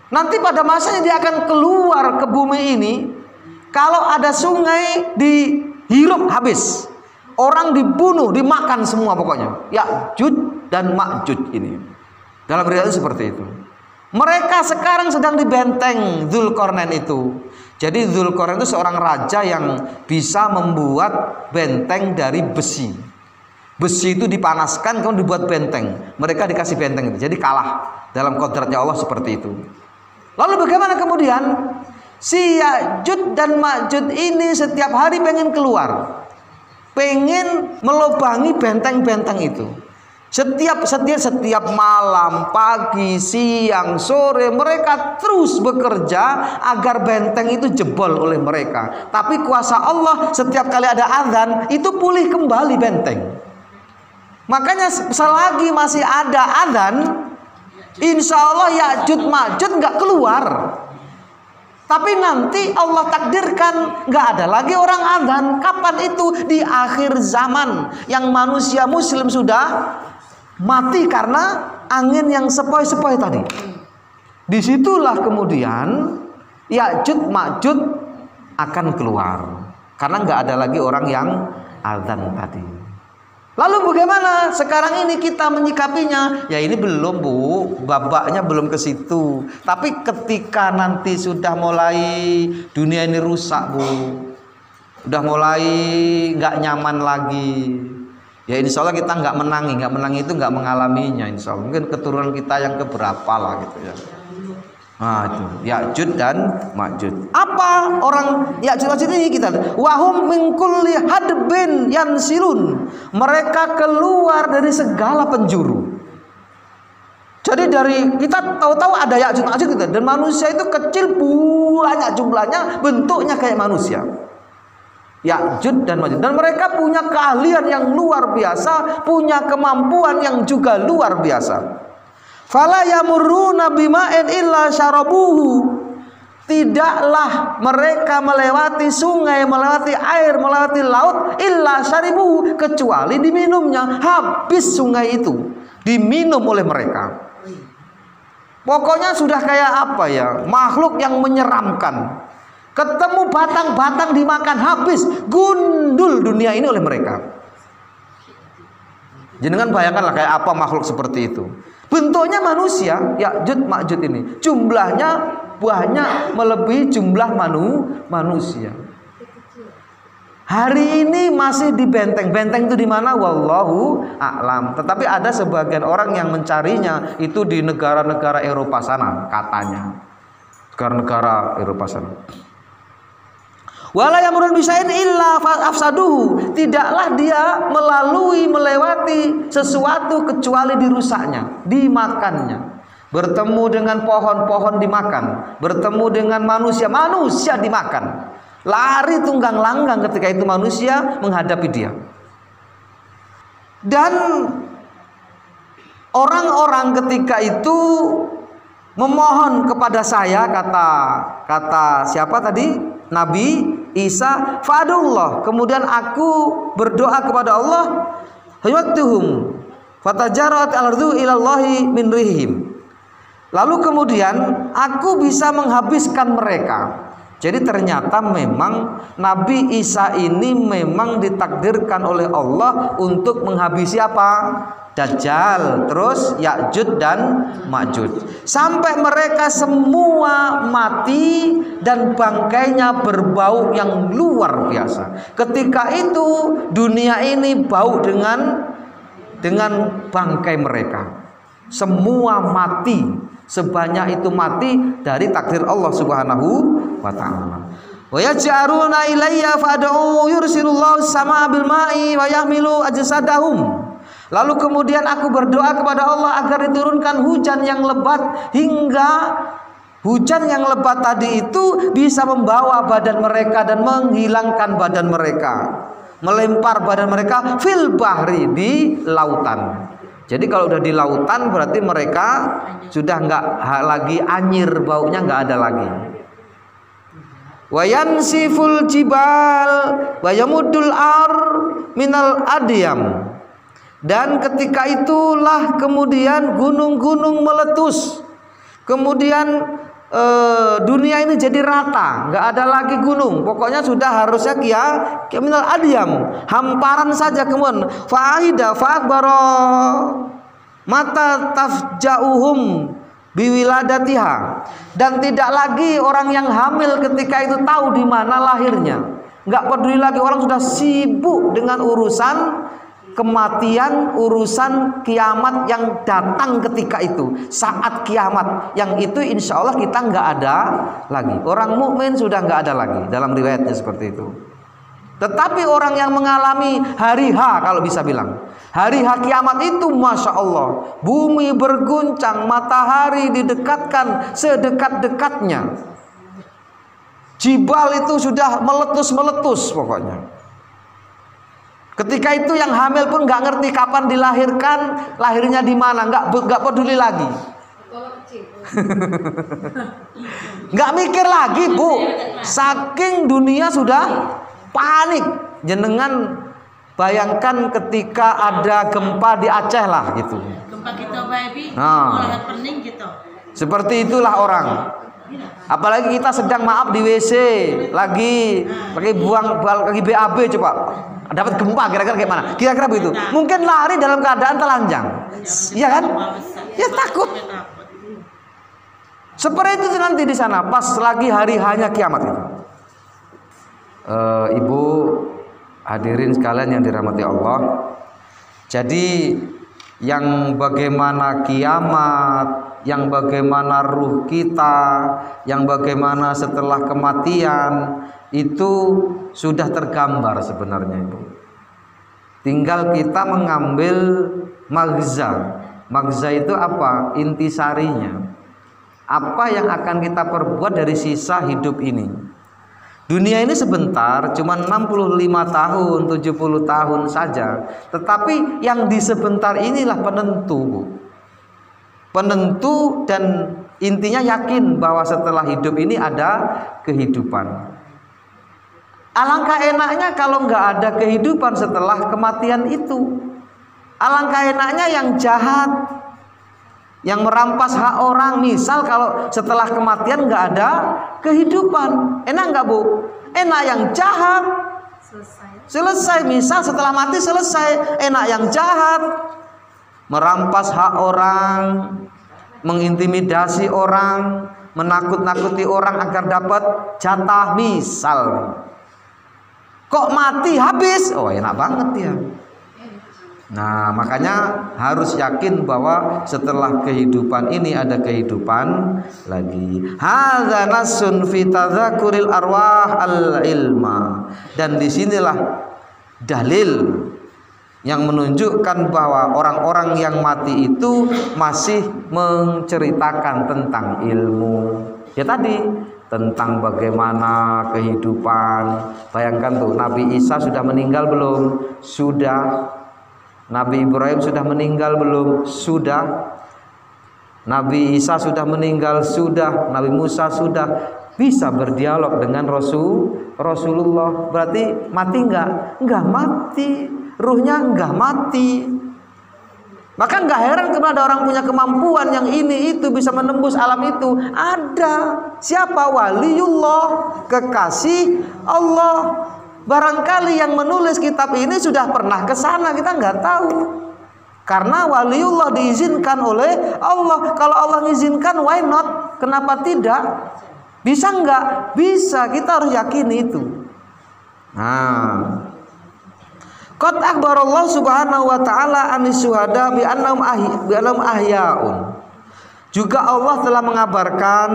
Speaker 2: Nanti pada masanya dia akan keluar ke bumi ini. Kalau ada sungai dihirup habis. Orang dibunuh, dimakan semua pokoknya. Ya'juj dan Ma'juj ini. Dalam riwayat seperti itu. Mereka sekarang sedang di benteng Dzulqarnain itu. Jadi Dzulqarnain itu seorang raja yang bisa membuat benteng dari besi. Besi itu dipanaskan kemudian dibuat benteng. Mereka dikasih benteng itu. Jadi kalah dalam kodratnya Allah seperti itu. Lalu bagaimana kemudian? Si Ya'juj dan Ma'juj ini setiap hari pengen keluar. Pengen melubangi benteng-benteng itu. Setiap malam, pagi, siang, sore mereka terus bekerja agar benteng itu jebol oleh mereka. Tapi kuasa Allah, setiap kali ada azan itu pulih kembali benteng. Makanya selagi masih ada azan, insya Allah Ya'juj Ma'juj nggak keluar. Tapi nanti Allah takdirkan nggak ada lagi orang azan. Kapan itu? Di akhir zaman yang manusia muslim sudah mati karena angin yang sepoi-sepoi tadi. Disitulah kemudian Ya'juj Ma'juj akan keluar karena nggak ada lagi orang yang azan tadi. Lalu bagaimana sekarang ini kita menyikapinya? Ya ini belum, Bu, babaknya belum ke situ. Tapi ketika nanti sudah mulai dunia ini rusak, Bu, udah mulai nggak nyaman lagi. Ya insya Allah kita nggak menangi itu nggak mengalaminya insya Allah. Mungkin keturunan kita yang keberapa lah gitu ya. Nah itu Ya'juj dan Ma'juj. Apa orang Ya'juj Ma'juj ini kita? Wahum min kulli hadbin yansilun. Mereka keluar dari segala penjuru. Jadi dari kita tahu-tahu ada Ya'juj Ma'juj gitu. Dan manusia itu kecil banyak jumlahnya, bentuknya kayak manusia. Ya'juj dan Ma'juj, dan mereka punya keahlian yang luar biasa, punya kemampuan yang juga luar biasa. Fala yamurruna bima'in illa syarabuhu. Tidaklah mereka melewati sungai, melewati air, melewati laut illa syaribuhu, kecuali diminumnya. Habis sungai itu diminum oleh mereka. Pokoknya sudah kayak apa ya, makhluk yang menyeramkan. Ketemu batang-batang dimakan habis, gundul dunia ini oleh mereka. Jangan bayangkanlah kayak apa makhluk seperti itu. Bentuknya manusia, Ya'juj Ma'juj ini. Jumlahnya banyak melebihi jumlah manusia. Hari ini masih di benteng. Benteng itu di mana? Wallahu a'lam. Tetapi ada sebagian orang yang mencarinya itu di negara-negara Eropa sana, katanya. Negara-negara Eropa sana. Wala yamurun bisain illa afsaduhu. Tidaklah dia melewati sesuatu kecuali dirusaknya, dimakannya. Bertemu dengan pohon-pohon dimakan, bertemu dengan manusia dimakan. Lari tunggang langgang ketika itu manusia menghadapi dia. Dan orang-orang ketika itu memohon kepada saya, kata siapa tadi? Nabi Isa, fadullah. Kemudian aku berdoa kepada Allah, hayatuhum fatajarat al-ardu ilallahi min rihim. Lalu kemudian aku bisa menghabiskan mereka. Jadi ternyata memang Nabi Isa ini memang ditakdirkan oleh Allah untuk menghabisi apa? Dajjal, terus Ya'juj dan Ma'juj, sampai mereka semua mati dan bangkainya berbau yang luar biasa. Ketika itu dunia ini bau dengan bangkai mereka. Semua mati, sebanyak itu mati dari takdir Allah Subhanahu wa taala. Wa yaj'aruna ilayya fad'u yursilullahu samaa bil ma'i wa yahmilu ajsadahum. Lalu kemudian aku berdoa kepada Allah agar diturunkan hujan yang lebat, hingga hujan yang lebat tadi itu bisa membawa badan mereka dan menghilangkan badan mereka, melempar badan mereka fil bahri, di lautan. Jadi kalau udah di lautan berarti mereka sudah nggak lagi anyir, baunya nggak ada lagi. Wayansiful jibal wayamudul ar minal adyam. Dan ketika itulah kemudian gunung-gunung meletus. Kemudian dunia ini jadi rata, nggak ada lagi gunung. Pokoknya sudah harusnya minal adyam, hamparan saja. Kemudian fa'ida fa'akbara mata tafja'uhum biwiladatiha. Dan tidak lagi orang yang hamil ketika itu tahu di mana lahirnya. Nggak peduli lagi, orang sudah sibuk dengan urusan kematian, urusan kiamat yang datang ketika itu, saat kiamat yang itu insya Allah kita nggak ada lagi. Orang mukmin sudah nggak ada lagi, dalam riwayatnya seperti itu. Tetapi orang yang mengalami hari H, kalau bisa bilang hari H kiamat itu, masya Allah, bumi berguncang, matahari didekatkan sedekat-dekatnya, jibal itu sudah meletus-meletus pokoknya. Ketika itu yang hamil pun nggak ngerti kapan dilahirkan, lahirnya di mana, nggak peduli lagi, nggak mikir lagi, Bu. Saking dunia sudah panik. Jenengan bayangkan ketika ada gempa di Aceh lah gitu.
Speaker 3: Gempa kita baby, pening gitu.
Speaker 2: Seperti itulah orang. Apalagi kita sedang di WC, lagi buang lagi BAB, coba dapat gempa, kira-kira kayak mana? Kira-kira begitu. Mungkin lari dalam keadaan telanjang, iya kan? Ya takut. Seperti itu nanti di sana pas lagi hari hanya kiamat itu. Ibu hadirin sekalian yang dirahmati Allah,
Speaker 1: Jadi yang bagaimana kiamat, yang bagaimana ruh kita, yang bagaimana setelah kematian itu sudah tergambar sebenarnya itu. Tinggal kita mengambil magza. Magza itu apa? Intisarinya. Apa yang akan kita perbuat dari sisa hidup ini. Dunia ini sebentar, cuma 65 tahun, 70 tahun saja. Tetapi yang di sebentar inilah penentu. Penentu dan intinya yakin bahwa setelah hidup ini ada kehidupan. Alangkah enaknya kalau nggak ada kehidupan setelah kematian itu. Alangkah enaknya yang jahat, yang merampas hak orang, misal kalau setelah kematian nggak ada kehidupan, enak nggak Bu? Enak yang jahat selesai, misal setelah mati selesai. Enak yang jahat, merampas hak orang, mengintimidasi orang, menakut-nakuti orang agar dapat jatah misal. Kok mati habis? Oh enak banget ya. Nah makanya harus yakin bahwa setelah kehidupan ini ada kehidupan lagi. Hadza nasun fi tadzakuril arwah al ilma. Dan disinilah dalil yang menunjukkan bahwa orang-orang yang mati itu masih menceritakan tentang ilmu. Ya tadi tentang bagaimana kehidupan. Bayangkan tuh, Nabi Isa sudah meninggal belum? Sudah. Nabi Ibrahim sudah meninggal belum? Sudah. Nabi Isa sudah meninggal? Sudah. Nabi Musa sudah. Bisa berdialog dengan Rasulullah. Berarti mati enggak? Enggak mati. Ruhnya enggak mati. Maka enggak heran kepada orang punya kemampuan yang ini itu bisa menembus alam itu. Ada. Siapa? Waliullah, kekasih Allah. Barangkali yang menulis kitab ini sudah pernah ke sana, kita nggak tahu. Karena waliullah diizinkan oleh Allah. Kalau Allah mengizinkan, why not? Kenapa tidak? Bisa nggak? Bisa. Kita harus yakini itu. Nah, qad akhbarallahu subhanahu wa ta'ala anis syuhada bi annahum ahya'un. Juga Allah telah mengabarkan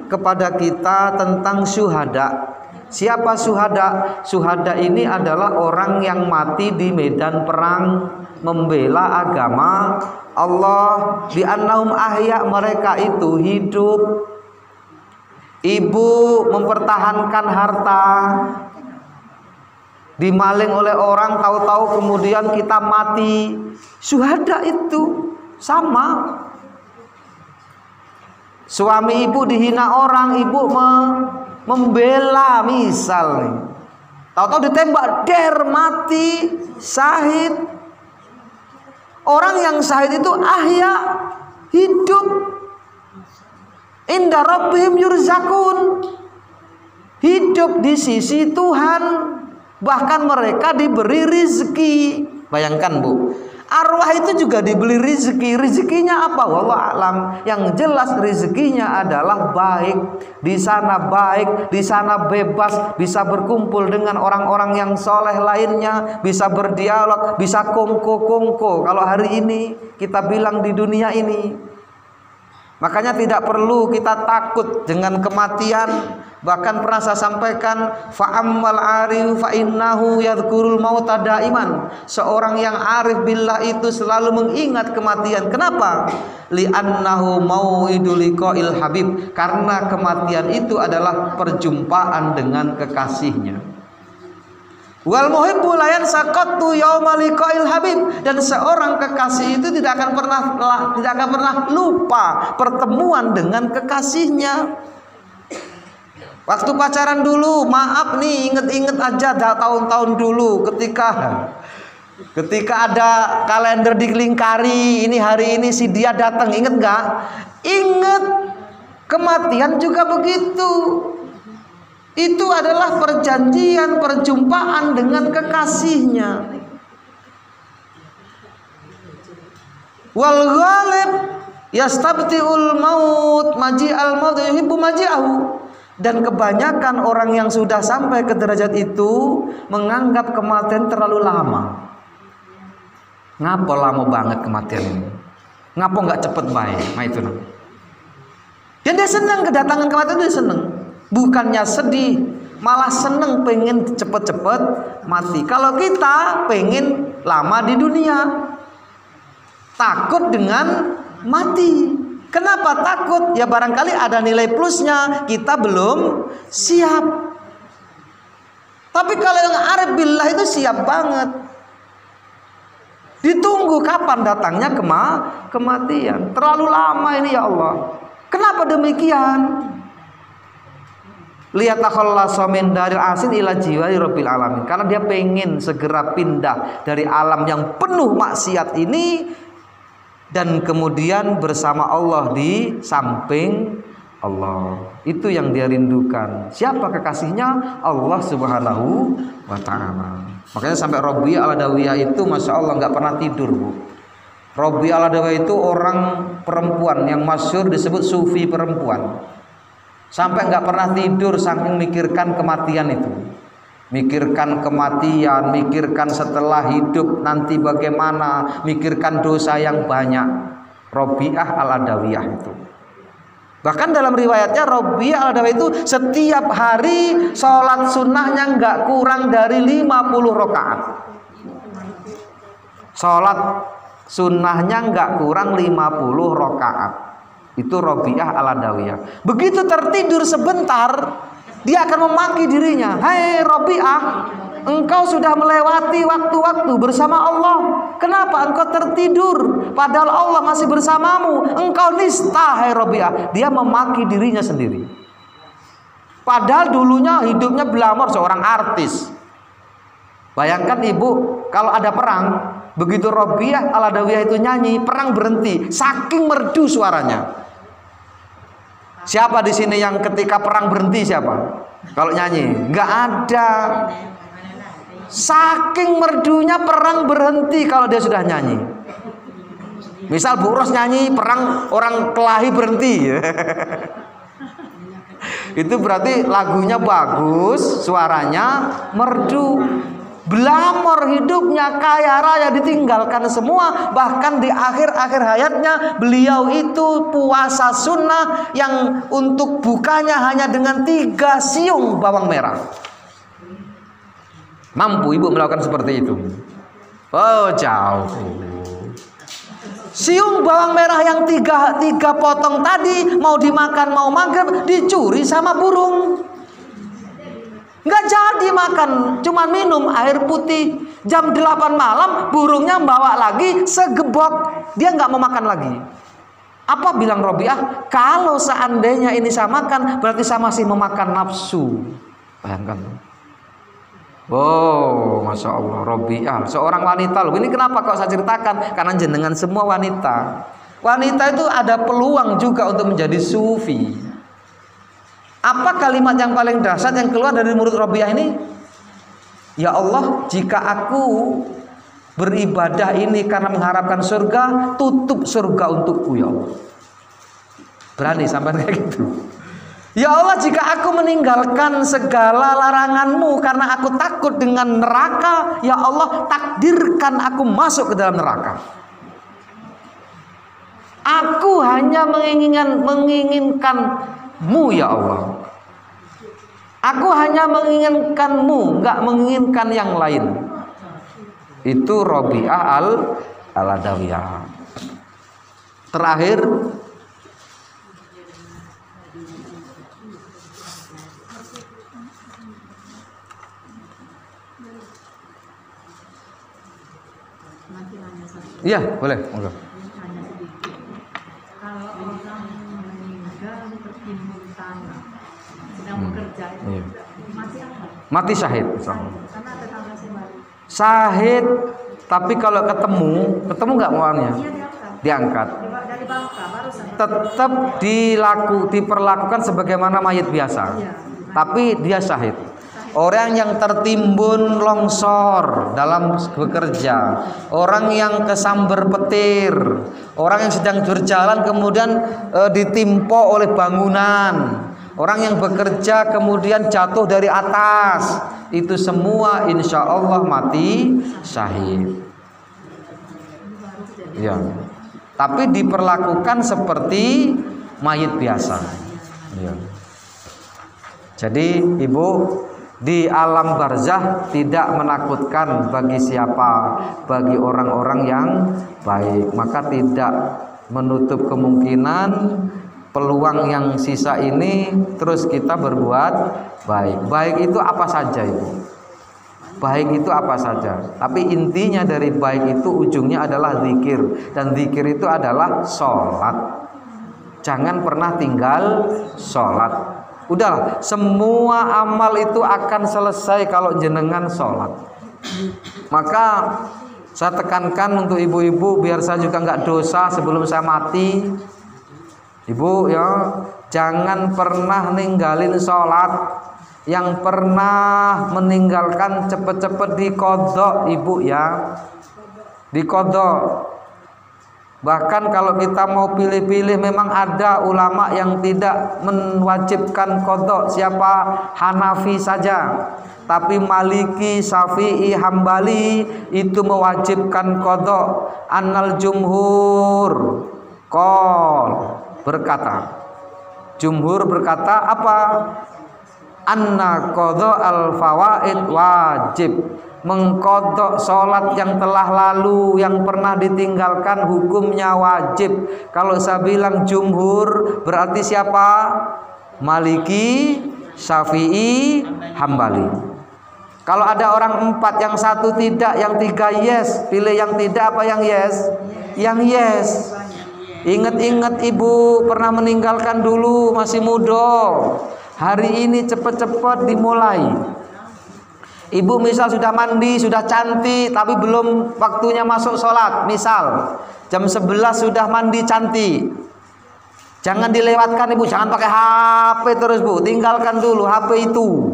Speaker 1: kepada kita tentang syuhada. Siapa syuhada? Syuhada ini adalah orang yang mati di medan perang membela agama Allah. Bi annahum ahya, mereka itu hidup. Ibu mempertahankan harta, dimaling oleh orang, tahu-tahu kemudian kita mati. Syuhada itu sama. Suami ibu dihina orang, ibu membela misal nih. Tahu-tahu ditembak, der, mati, syahid. Orang yang syahid itu ahya, hidup. Inda rabbihim yurzakun, hidup di sisi Tuhan. Bahkan mereka diberi rizki. Bayangkan Bu, arwah itu juga diberi rizki. Rizkinya apa? Wallahu a'lam. Yang jelas rizkinya adalah baik. Di sana baik, di sana bebas, bisa berkumpul dengan orang-orang yang soleh lainnya, bisa berdialog, bisa kongko-kongko. Kalau hari ini kita bilang di dunia ini. Makanya tidak perlu kita takut dengan kematian. Bahkan pernah saya sampaikan, fa'ammal arif fa'innahu yadhkurul mauta daiman. Seorang yang arif billah itu selalu mengingat kematian. Kenapa? Li'annahu mau'idul liqa'il habib. Karena kematian itu adalah perjumpaan dengan kekasihnya. Wal muhibbu la yansaqatu yauma liqa'il habib. Dan seorang kekasih itu tidak akan pernah lupa pertemuan dengan kekasihnya. Waktu pacaran dulu, maaf nih, inget-inget aja tahun-tahun dulu ketika ada kalender dilingkari, ini hari ini si dia datang, inget nggak? Inget. Kematian juga begitu. Itu adalah perjanjian, perjumpaan dengan kekasihnya. Wal ghalib yastabtiul maut maji'al maut yuhibbu maji'ahu. Dan kebanyakan orang yang sudah sampai ke derajat itu menganggap kematian terlalu lama.
Speaker 2: Ngapo lama banget kematian ini? Ngapo nggak cepet baik? Nah itu nah. Dan dia senang kedatangan kematian, dia senang. Bukannya sedih, malah senang pengen cepet-cepet mati. Kalau kita pengen lama di dunia, takut dengan mati. Kenapa takut? Ya barangkali ada nilai plusnya, kita belum siap. Tapi kalau yang arif billah itu siap banget. Ditunggu kapan datangnya kematian. Terlalu lama ini ya Allah. Kenapa demikian? Lihat takhallasa min daril asin ila jiwari rabbil alamin. Karena dia pengen segera pindah dari alam yang penuh maksiat ini dan kemudian bersama Allah di samping Allah. Itu yang dia rindukan. Siapa kekasihnya? Allah Subhanahu wa ta'ala. Makanya sampai Rabi'ah al-Adawiyah itu Masya Allah nggak pernah tidur, Bu. Rabi'ah al-Adawiyah itu orang perempuan yang masyhur disebut sufi perempuan. Sampai nggak pernah tidur saking mikirkan kematian itu. Mikirkan kematian, mikirkan setelah hidup nanti bagaimana, mikirkan dosa yang banyak. Rabi'ah al-Adawiyah itu. Bahkan dalam riwayatnya Rabi'ah al-Adawiyah itu setiap hari sholat sunnahnya nggak kurang dari 50 rakaat. Sholat sunnahnya nggak kurang 50 rakaat. Itu Rabi'ah al-Adawiyah. Begitu tertidur sebentar, dia akan memaki dirinya. Hai Rabi'ah, engkau sudah melewati waktu-waktu bersama Allah. Kenapa engkau tertidur? Padahal Allah masih bersamamu. Engkau nista, hai Rabi'ah. Dia memaki dirinya sendiri. Padahal dulunya hidupnya glamor seorang artis. Bayangkan ibu, kalau ada perang, begitu Rabi'ah al-Adawiyah itu nyanyi, perang berhenti. Saking merdu suaranya. Siapa di sini yang ketika perang berhenti siapa? Kalau nyanyi, nggak ada. Saking merdunya perang berhenti kalau dia sudah nyanyi. Misal Bu Ros nyanyi perang orang kelahi berhenti. Itu berarti lagunya bagus, suaranya merdu. Glamor hidupnya, kaya raya, ditinggalkan semua. Bahkan di akhir-akhir hayatnya beliau itu puasa sunnah yang untuk bukanya hanya dengan 3 siung bawang merah. Mampu ibu melakukan seperti itu? Oh jauh. Siung bawang merah yang tiga potong tadi mau dimakan mau maghrib dicuri sama burung. Nggak jadi makan, cuma minum air putih. Jam 8 malam burungnya bawa lagi segebok. Dia nggak mau makan lagi. Apa bilang Rabi'ah? Kalau seandainya ini saya makan, berarti saya masih memakan nafsu. Bayangkan. Oh, Masya Allah, Rabi'ah seorang wanita loh. Ini kenapa kok saya ceritakan? Karena jenengan semua wanita. Wanita itu ada peluang juga untuk menjadi sufi. Apa kalimat yang paling dahsyat yang keluar dari mulut Rabi'ah ini? Ya Allah, jika aku beribadah ini karena mengharapkan surga, tutup surga untukku ya Allah. Berani sampai kayak gitu. Ya Allah, jika aku meninggalkan segala laranganmu karena aku takut dengan neraka, ya Allah, takdirkan aku masuk ke dalam neraka. Aku hanya menginginkanmu ya Allah. Aku hanya menginginkanmu, nggak menginginkan yang lain. Itu Rabi'ah al-Adawiyah. Terakhir, iya boleh.
Speaker 4: Kalau orang meninggal tertimbun tanah sedang bekerja itu
Speaker 2: mati syahid. Syahid, tapi kalau ketemu nggak mauannya? Diangkat. Tetap diperlakukan sebagaimana mayit biasa. Tapi dia syahid. Orang yang tertimbun longsor dalam bekerja, orang yang kesambar petir, orang yang sedang berjalan kemudian ditimpa oleh bangunan, orang yang bekerja kemudian jatuh dari atas, itu semua insya Allah mati syahid. Ya. Tapi diperlakukan seperti mayit biasa. Ya. Jadi Ibu, di alam barzah tidak menakutkan bagi siapa, bagi orang-orang yang baik. Maka tidak menutup kemungkinan peluang yang sisa ini terus kita berbuat baik. Baik itu apa saja Ibu? Baik itu apa saja. Tapi intinya dari baik itu ujungnya adalah zikir. Dan zikir itu adalah sholat. Jangan pernah tinggal sholat. Udahlah, semua amal itu akan selesai kalau jenengan sholat. Maka saya tekankan untuk ibu-ibu, biar saya juga nggak dosa sebelum saya mati. Ibu ya, jangan pernah ninggalin sholat. Yang pernah meninggalkan cepet-cepet dikodok Ibu ya, dikodok. Bahkan kalau kita mau pilih-pilih, memang ada ulama yang tidak mewajibkan kodok. Siapa? Hanafi saja. Tapi Maliki, Syafi'i, Hambali itu mewajibkan kodok. Annal jumhur berkata, jumhur berkata apa? Anna qadha al-fawaid wajib. Mengkodok sholat yang telah lalu, yang pernah ditinggalkan, hukumnya wajib. Kalau saya bilang jumhur, berarti siapa? Maliki, Syafi'i, Hambali. Kalau ada orang 4, yang 1 tidak, yang 3 yes, pilih yang tidak apa yang yes? Yang yes. Ingat-ingat Ibu pernah meninggalkan dulu, masih muda. Hari ini cepet-cepet dimulai. Ibu misal sudah mandi, sudah cantik, tapi belum waktunya masuk sholat. Misal jam 11 sudah mandi cantik, jangan dilewatkan Ibu. Jangan pakai HP terus Bu, tinggalkan dulu HP itu.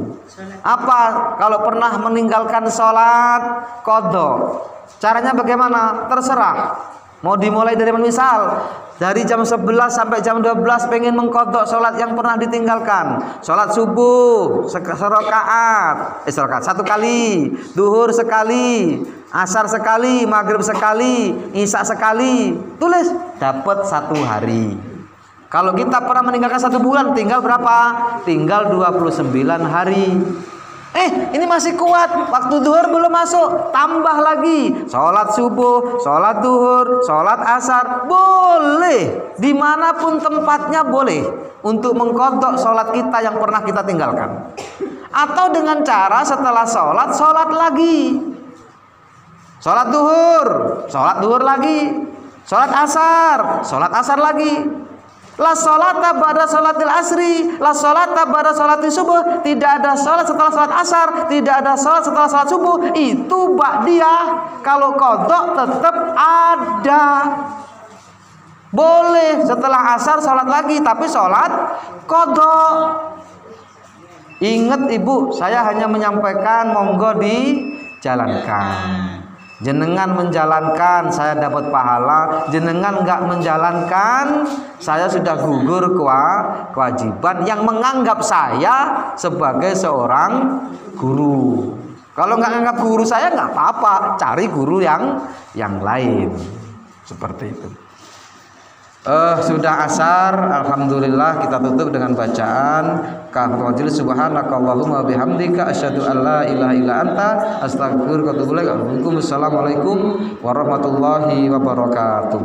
Speaker 2: Apa? Kalau pernah meninggalkan sholat qadha, caranya bagaimana? Terserah. Mau dimulai dari mana? Misal dari jam 11 sampai jam 12 pengen mengkodok sholat yang pernah ditinggalkan. Sholat subuh serakaat, satu kali, duhur sekali, asar sekali, maghrib sekali, isya sekali. Tulis, dapat 1 hari. Kalau kita pernah meninggalkan 1 bulan, tinggal berapa? Tinggal 29 hari. Ini masih kuat, waktu duhur belum masuk, tambah lagi sholat subuh, sholat duhur, sholat asar, boleh, dimanapun tempatnya boleh untuk mengkodok sholat kita yang pernah kita tinggalkan. Atau dengan cara setelah sholat, sholat lagi, sholat duhur lagi, sholat asar lagi. La sholata ba'da sholatil asri, la sholata ba'da sholatil subuh. Tidak ada sholat setelah sholat asar, tidak ada sholat setelah sholat subuh. Itu ba'diyah. Kalau kodok tetap ada. Boleh setelah asar sholat lagi, tapi sholat kodok. Ingat Ibu, saya hanya menyampaikan, monggo dijalankan. Jenengan menjalankan, saya dapat pahala. Jenengan nggak menjalankan, saya sudah gugur kewajiban yang menganggap saya sebagai seorang guru. Kalau nggak anggap guru saya, nggak apa-apa, cari guru yang lain. Seperti itu. Sudah asar, alhamdulillah, kita tutup dengan bacaan kafirul subhanakallahumma bihamdika asyhadu an la ilaha illa anta astaghfiruka wa atubu ilaik. Assalamualaikum warahmatullahi wabarakatuh.